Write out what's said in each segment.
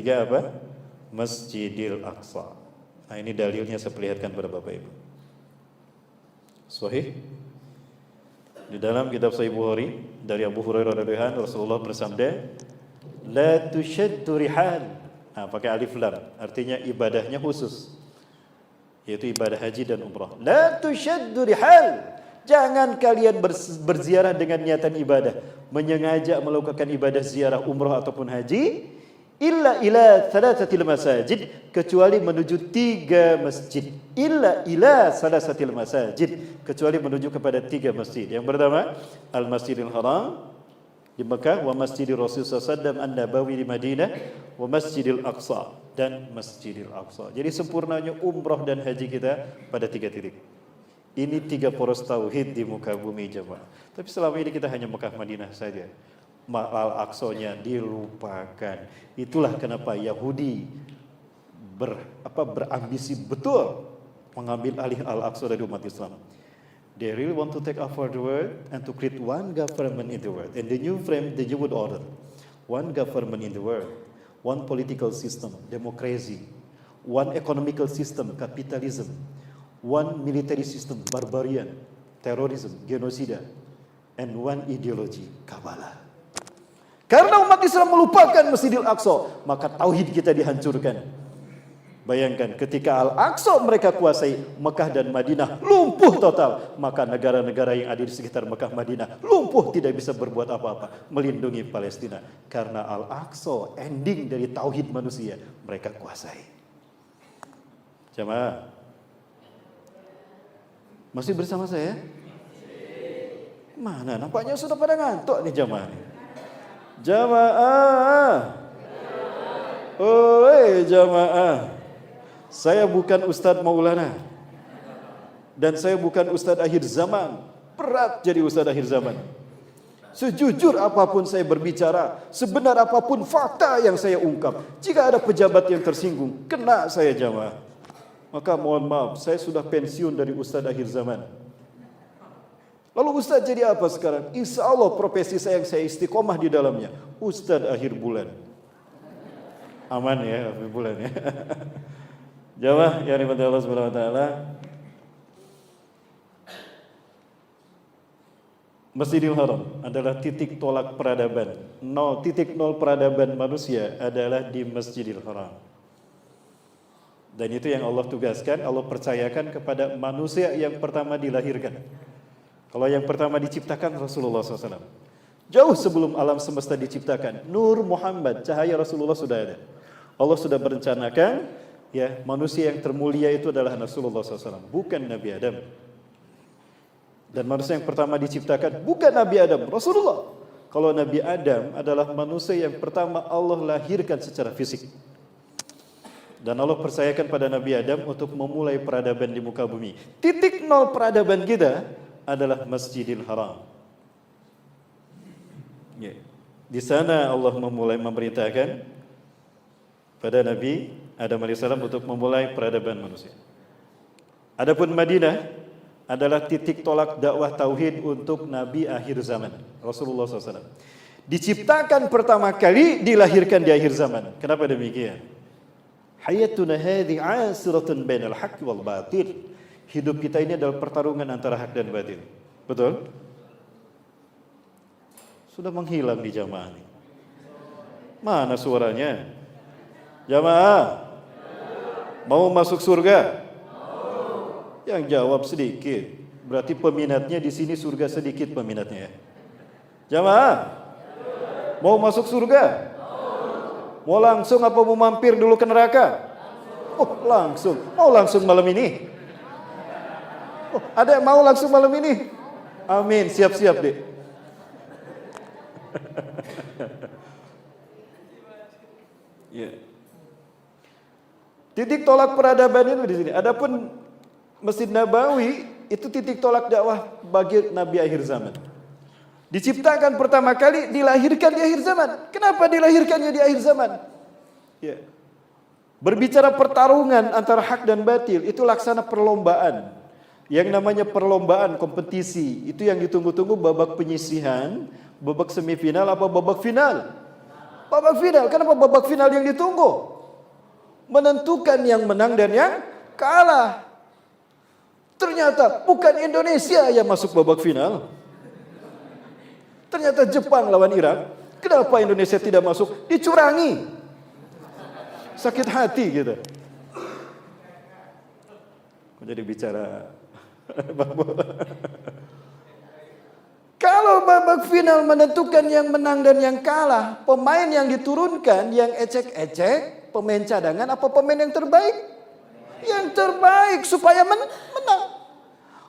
ketiga apa? Masjidil Aqsa. Nah, ini dalilnya saya perlihatkan pada Bapak Ibu. Sahih. Di dalam kitab Sahih Bukhari dari Abu Hurairah radhiyallahu anhu, Rasulullah bersabda, "La tushaddu rihal." Nah, pakai alif lam, artinya ibadahnya khusus, yaitu ibadah haji dan umrah. La tushaddu rihal. Jangan kalian berziarah dengan niatan ibadah, menyengaja melakukan ibadah ziarah umrah ataupun haji, illa ila thalathatil masajid, kecuali menuju 3 masjid. Illa ila thalathatil masajid, kecuali menuju kepada 3 masjid. Yang pertama, Al-Masjidil Haram di Mekah, wa Masjidil Rasul sallallahu alaihi wasallam An-Nabawi di Madinah, wa Masjidil Aqsa dan Masjidil Aqsa. Jadi sempurnanya umrah dan haji kita pada 3 titik. Ini 3 poros tauhid di muka bumi jemaah. Tapi selama ini kita hanya Mekah Madinah saja. Al-Aqsanya dilupakan. Itulah kenapa Yahudi berambisi betul mengambil alih Al-Aqsa dari umat Islam. They really want to take over the world and to create one government in the world. And the new frame, the New World Order. One government in the world. One political system, democracy. One economical system, capitalism. One military system, barbarian, terrorism, genosida, and one ideology, Kabbalah. Karena umat Islam melupakan Masjidil Aqsa, maka tauhid kita dihancurkan. Bayangkan ketika Al-Aqsa mereka kuasai, Mekah dan Madinah lumpuh total, maka negara-negara yang ada di sekitar Mekah Madinah lumpuh, tidak bisa berbuat apa-apa melindungi Palestina. Karena Al-Aqsa ending dari tauhid manusia mereka kuasai. Jamaah, masih bersama saya? Mana? Nampaknya sudah pada ngantuk nih jamaah. Jamaah. Oi jamaah. Saya bukan Ustadz Maulana. Dan saya bukan Ustadz akhir zaman. Berat jadi Ustadz akhir zaman. Sejujur apapun saya berbicara, sebenar apapun fakta yang saya ungkap, jika ada pejabat yang tersinggung, kena saya jamaah. Maka mohon maaf, saya sudah pensiun dari Ustadz akhir zaman. Lalu Ustadz jadi apa sekarang? Insya Allah profesi saya yang saya istiqomah di dalamnya, Ustadz akhir bulan. Aman ya, akhir bulan ya. Jamaah yang dirahmati Allah Subhanahu wa taala. Masjidil Haram adalah titik tolak peradaban. 0.0 peradaban manusia adalah di Masjidil Haram. Dan itu yang Allah tugaskan, Allah percayakan kepada manusia yang pertama dilahirkan. Kalau yang pertama diciptakan Rasulullah SAW. Jauh sebelum alam semesta diciptakan, Nur Muhammad, cahaya Rasulullah sudah ada. Allah sudah merencanakan, ya, manusia yang termulia itu adalah Rasulullah SAW, bukan Nabi Adam. Dan manusia yang pertama diciptakan bukan Nabi Adam, Rasulullah. Kalau Nabi Adam adalah manusia yang pertama Allah lahirkan secara fisik. Dan Allah percayakan pada Nabi Adam untuk memulai peradaban di muka bumi. Titik 0 peradaban kita adalah Masjidil Haram. Ya. Di sana Allah memerintahkan pada Nabi Adam AS untuk memulai peradaban manusia. Adapun Madinah adalah titik tolak dakwah tauhid untuk Nabi akhir zaman, Rasulullah SAW. Diciptakan pertama kali, dilahirkan di akhir zaman. Kenapa demikian? Hayatuna hadhi 'asiratun bainal haqqi wal batil. Hidup kita ini adalah pertarungan antara hak dan batil. Betul? Sudah menghilang di jamaah ini. Mana suaranya? Jamaah, mau masuk surga? Yang jawab sedikit. Berarti peminatnya di sini surga sedikit peminatnya. Jamaah, mau masuk surga? Mau langsung apa mau mampir dulu ke neraka? Oh, langsung. Mau langsung malam ini? Oh, ada yang mau langsung malam ini? Amin, siap-siap deh. Ya. Titik tolak peradaban itu di sini. Adapun Masjid Nabawi itu titik tolak dakwah bagi Nabi akhir zaman. Diciptakan pertama kali, dilahirkan di akhir zaman. Kenapa dilahirkannya di akhir zaman? Ya. Berbicara pertarungan antara hak dan batil, itu laksana perlombaan. Yang namanya perlombaan, kompetisi, itu yang ditunggu-tunggu babak penyisihan, babak semifinal apa babak final? Babak final. Kenapa babak final yang ditunggu? Menentukan yang menang dan yang kalah. Ternyata bukan Indonesia yang masuk babak final. Ternyata Jepang lawan Irak. Kenapa Indonesia tidak masuk? Dicurangi. Sakit hati gitu. Kok jadi bicara Kalau babak final menentukan yang menang dan yang kalah, pemain yang diturunkan, yang ecek-ecek, pemain cadangan apa pemain yang terbaik? Yang terbaik supaya menang.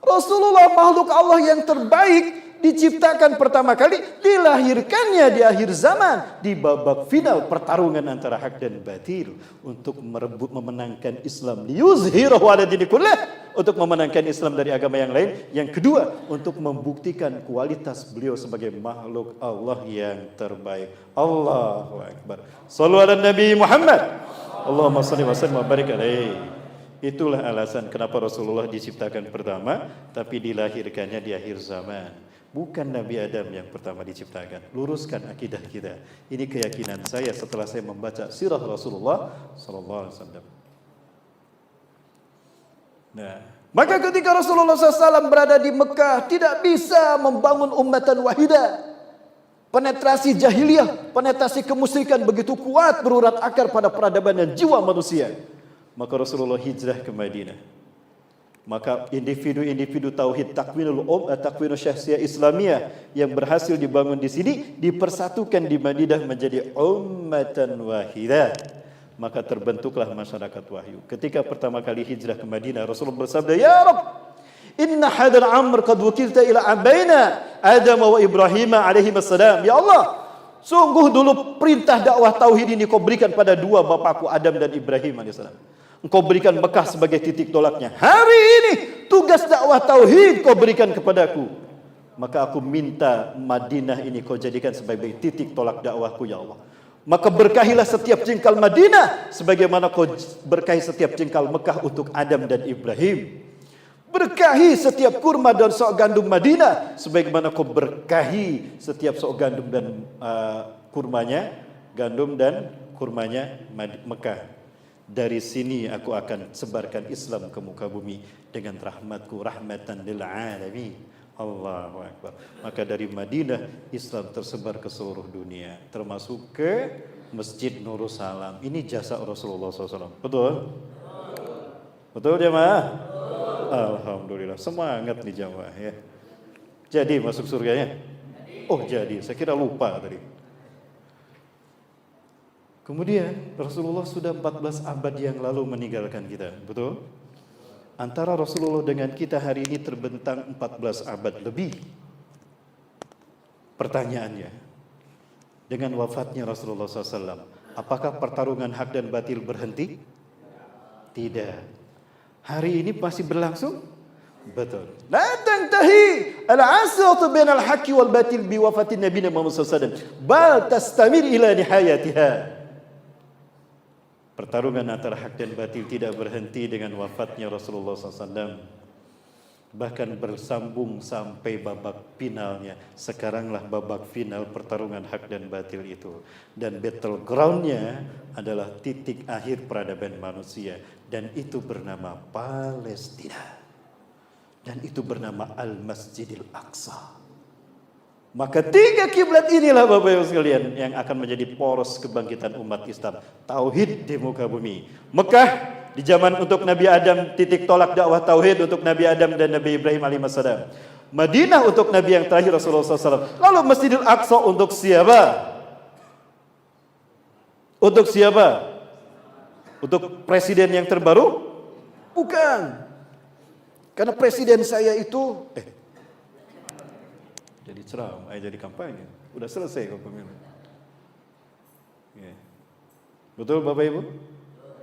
Rasulullah makhluk Allah yang terbaik diciptakan pertama kali, dilahirkannya di akhir zaman, di babak final pertarungan antara hak dan batil untuk merebut memenangkan Islam, liyuzhirahu 'ala dini kullah, untuk memenangkan Islam dari agama yang lain. Yang kedua, untuk membuktikan kualitas beliau sebagai makhluk Allah yang terbaik. Allahu Akbar. Shallu ala Nabi Muhammad. Allahumma shalli wa sallim wa barik alaihi. Itulah alasan kenapa Rasulullah diciptakan pertama, tapi dilahirkannya di akhir zaman. Bukan Nabi Adam yang pertama diciptakan. Luruskan akidah kita. Ini keyakinan saya setelah saya membaca sirah Rasulullah sallallahu alaihi wasallam. Nah, maka ketika Rasulullah SAW berada di Mekah, tidak bisa membangun ummatan wahidah. Penetrasi jahiliyah, penetrasi kemusyrikan begitu kuat berurat akar pada peradaban dan jiwa manusia. Maka Rasulullah hijrah ke Madinah. Maka individu-individu tauhid takwinul syahsiyah Islamiyah yang berhasil dibangun di sini dipersatukan di Madinah menjadi ummatan wahidah. Maka terbentuklah masyarakat wahyu. Ketika pertama kali hijrah ke Madinah, Rasulullah bersabda, "Ya Rabb, inna hadal amr qad wukilta ila abaina Adam wa Ibrahim alaihi wassalam." Ya Allah, sungguh dulu perintah dakwah tauhid ini kau berikan pada dua bapakku Adam dan Ibrahim alaihissalam. Engkau berikan Mekah sebagai titik tolaknya. Hari ini tugas dakwah tauhid kau berikan kepadaku. Maka aku minta Madinah ini kau jadikan sebagai titik tolak dakwahku, ya Allah. Maka berkahilah setiap jengkal Madinah sebagaimana kau berkahi setiap jengkal Mekah untuk Adam dan Ibrahim. Berkahi setiap kurma dan sok gandum Madinah sebagaimana kau berkahi setiap sok gandum dan gandum dan kurmanya Mekah. Dari sini aku akan sebarkan Islam ke muka bumi dengan rahmatku, rahmatan lil alamin. Allahu Akbar. Maka dari Madinah Islam tersebar ke seluruh dunia, termasuk ke Masjid Nurul Salam. Ini jasa Rasulullah SAW. Betul? Betul jemaah? Alhamdulillah. Semangat nih jemaah ya. Jadi masuk surganya? Oh jadi, saya kira lupa tadi. Kemudian Rasulullah sudah 14 abad yang lalu meninggalkan kita. Betul? Antara Rasulullah dengan kita hari ini terbentang 14 abad lebih. Pertanyaannya, dengan wafatnya Rasulullah SAW, apakah pertarungan hak dan batil berhenti? Tidak. Hari ini masih berlangsung? Betul. La tantahi al-asratu bainal haqqi wal batil bi wafatin Nabi Muhammad SAW. Bal tastamir ila nihayatiha. Pertarungan antara hak dan batil tidak berhenti dengan wafatnya Rasulullah SAW. Bahkan bersambung sampai babak finalnya. Sekaranglah babak final pertarungan hak dan batil itu. Dan battlegroundnya adalah titik akhir peradaban manusia. Dan itu bernama Palestina. Dan itu bernama Al-Masjidil Aqsa. Maka tiga kiblat inilah Bapak Ibu sekalian yang akan menjadi poros kebangkitan umat Islam. Tauhid di muka bumi. Mekah di zaman untuk Nabi Adam, titik tolak dakwah tauhid untuk Nabi Adam dan Nabi Ibrahim alaihissalam. Madinah untuk Nabi yang terakhir Rasulullah SAW. Lalu Masjidil Aqsa untuk siapa? Untuk siapa? Untuk presiden yang terbaru? Bukan. Karena presiden saya itu jadi ceram, jadi kampanye. Udah selesai kok pemilu. Ya. Betul Bapak Ibu?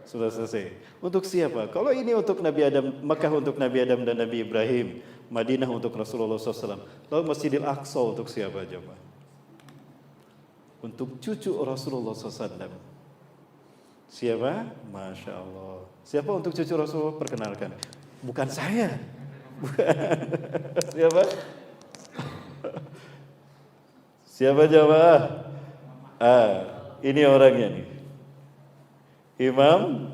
Sudah selesai. Untuk siapa? Kalau ini untuk Nabi Adam, Mekah untuk Nabi Adam dan Nabi Ibrahim, Madinah untuk Rasulullah SAW. Lalu Masjidil Aqsa untuk siapa coba? Untuk cucu Rasulullah SAW. Siapa? Masya Allah. Siapa untuk cucu Rasulullah? Perkenalkan. Bukan saya. Bukan. Siapa? Siapa jawab? Ini orangnya nih. Imam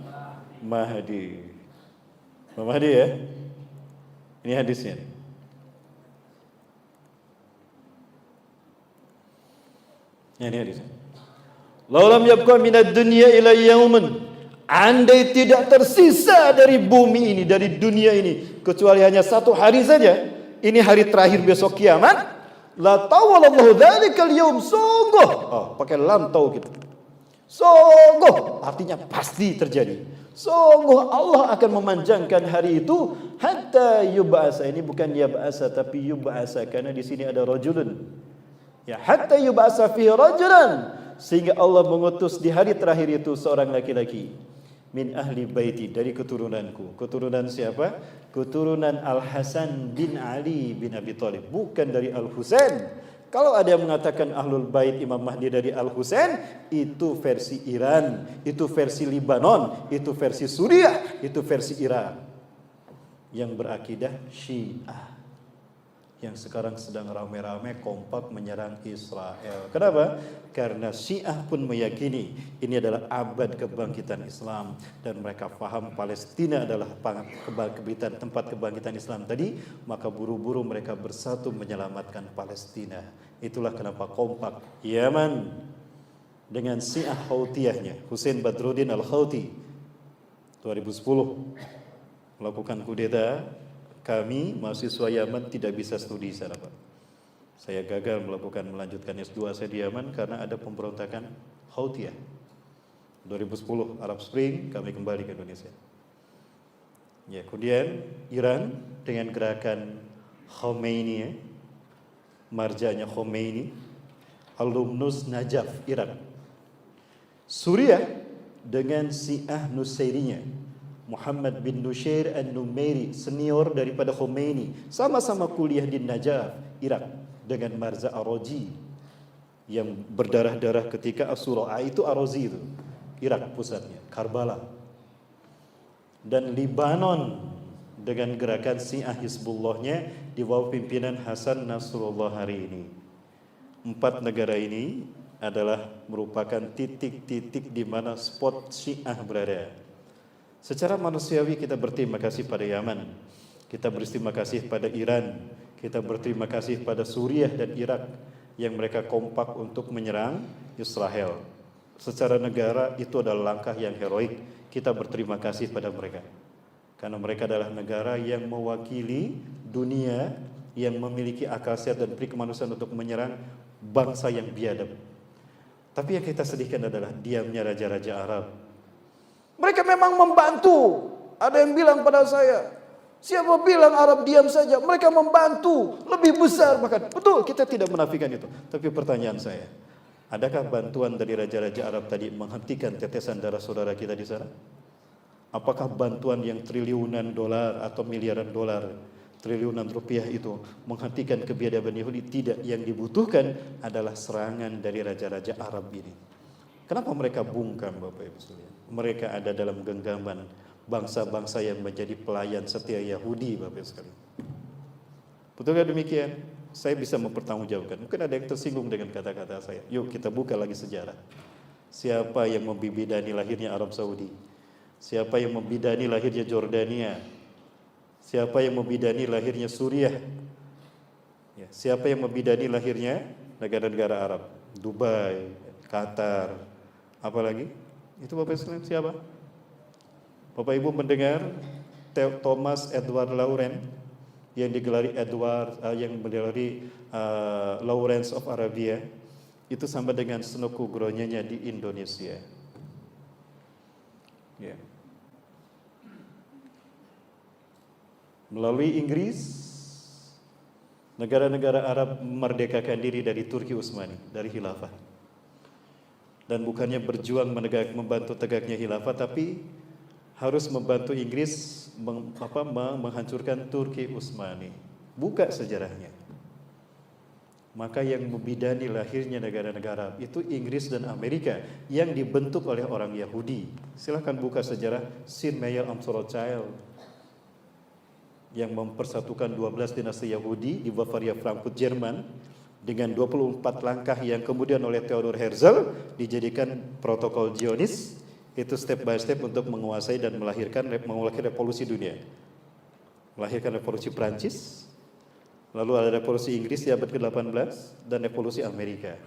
Mahdi. Imam Mahdi ya. Ini hadisnya nih. Ini hadisnya. Laulam yabqa minad dunya ila yaumin. Andai tidak tersisa dari bumi ini, dari dunia ini, kecuali hanya satu hari saja. Ini hari terakhir besok kiamat. La tawalallahu dzalikal yaum. Sungguh. Oh, pakai lam tau gitu. Sungguh artinya pasti terjadi. Sungguh Allah akan memanjangkan hari itu hatta yub'asa. Ini bukan yab'asa tapi yub'asa karena di sini ada rajulun. Ya, hatta yub'asa fi rajulan, sehingga Allah mengutus di hari terakhir itu seorang laki-laki min ahli baiti, dari keturunanku. Keturunan siapa? Keturunan Al-Hasan bin Ali bin Abi Thalib, bukan dari Al-Husain. Kalau ada yang mengatakan Ahlul Bait Imam Mahdi dari Al-Husain, itu versi Iran, itu versi Libanon, itu versi Suriah, itu versi Irak. Yang berakidah Syiah, yang sekarang sedang rame-rame kompak menyerang Israel. Kenapa? Karena Syiah pun meyakini ini adalah abad kebangkitan Islam, dan mereka faham Palestina adalah tempat kebangkitan Islam tadi, maka buru-buru mereka bersatu menyelamatkan Palestina. Itulah kenapa kompak Yaman dengan Syiah Houthiyahnya, Hussein Badruddin Al-Houthi 2010 melakukan kudeta. Kami mahasiswa Yaman tidak bisa studi di sana, Pak. Saya gagal melanjutkan S2 saya di Yaman karena ada pemberontakan Houthiyah. 2010 Arab Spring, kami kembali ke Indonesia. Ya, kemudian Iran dengan gerakan Khomeini, marjanya Khomeini, alumnus Najaf Iran. Suriah dengan Syiah Nusairinya, Muhammad bin Nushair an-Numairi, senior daripada Khomeini, sama-sama kuliah di Najaf, Irak, dengan Marza Araji yang berdarah-darah ketika As-Sura'a itu Arazi itu, Irak pusatnya, Karbala. Dan Libanon dengan gerakan Syiah Hizbullahnya di bawah pimpinan Hasan Nasrullah hari ini. 4 negara ini adalah merupakan titik-titik di mana spot Syiah berada. Secara manusiawi kita berterima kasih pada Yaman, kita berterima kasih pada Iran, kita berterima kasih pada Suriah dan Irak yang mereka kompak untuk menyerang Israel. Secara negara itu adalah langkah yang heroik, kita berterima kasih pada mereka. Karena mereka adalah negara yang mewakili dunia yang memiliki akal sehat dan peri kemanusiaan untuk menyerang bangsa yang biadab. Tapi yang kita sedihkan adalah diamnya raja-raja Arab. Mereka memang membantu. Ada yang bilang pada saya, siapa bilang Arab diam saja? Mereka membantu lebih besar bahkan. Betul, kita tidak menafikan itu. Tapi pertanyaan saya, adakah bantuan dari raja-raja Arab tadi menghentikan tetesan darah saudara kita di sana? Apakah bantuan yang triliunan dolar atau miliaran dolar, triliunan rupiah itu menghentikan kebiadaban Yahudi? Tidak, yang dibutuhkan adalah serangan dari raja-raja Arab ini. Kenapa mereka bungkam, Bapak Ibu sekalian? Mereka ada dalam genggaman bangsa-bangsa yang menjadi pelayan setia Yahudi, Bapak Ibu sekalian. Betulkah demikian? Saya bisa mempertanggungjawabkan. Mungkin ada yang tersinggung dengan kata-kata saya. Yuk kita buka lagi sejarah. Siapa yang membidani lahirnya Arab Saudi? Siapa yang membidani lahirnya Jordania? Siapa yang membidani lahirnya Suriah? Ya, siapa yang membidani lahirnya negara-negara Arab? Dubai, Qatar, apa lagi? Itu Bapak Ibu siapa? Bapak Ibu mendengar Thomas Edward Lawrence yang digelari Lawrence of Arabia, itu sama dengan Senoku Gronyanya di Indonesia. Ya. Melalui Inggris, negara-negara Arab memerdekakan diri dari Turki Utsmani, dari khilafah. Dan bukannya berjuang membantu tegaknya khilafah, tapi harus membantu Inggris menghancurkan Turki Utsmani. Buka sejarahnya. Maka yang membidani lahirnya negara-negara itu Inggris dan Amerika yang dibentuk oleh orang Yahudi. Silahkan buka sejarah Sir Mayer Rothschild yang mempersatukan 12 dinasti Yahudi di Bavaria, Frankfurt, Jerman, dengan 24 langkah yang kemudian oleh Theodor Herzl dijadikan protokol Zionis, itu step by step untuk menguasai dan melahirkan revolusi dunia. Melahirkan revolusi Prancis, lalu ada revolusi Inggris di abad ke-18 dan revolusi Amerika.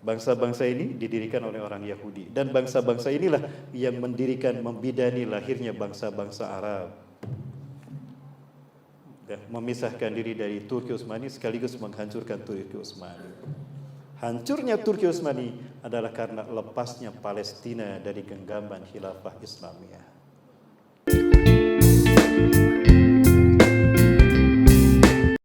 Bangsa-bangsa ini didirikan oleh orang Yahudi, dan bangsa-bangsa inilah yang mendirikan, membidani lahirnya bangsa-bangsa Arab. Memisahkan diri dari Turki Utsmani sekaligus menghancurkan Turki Utsmani. Hancurnya Turki Utsmani adalah karena lepasnya Palestina dari genggaman khilafah Islamiyah.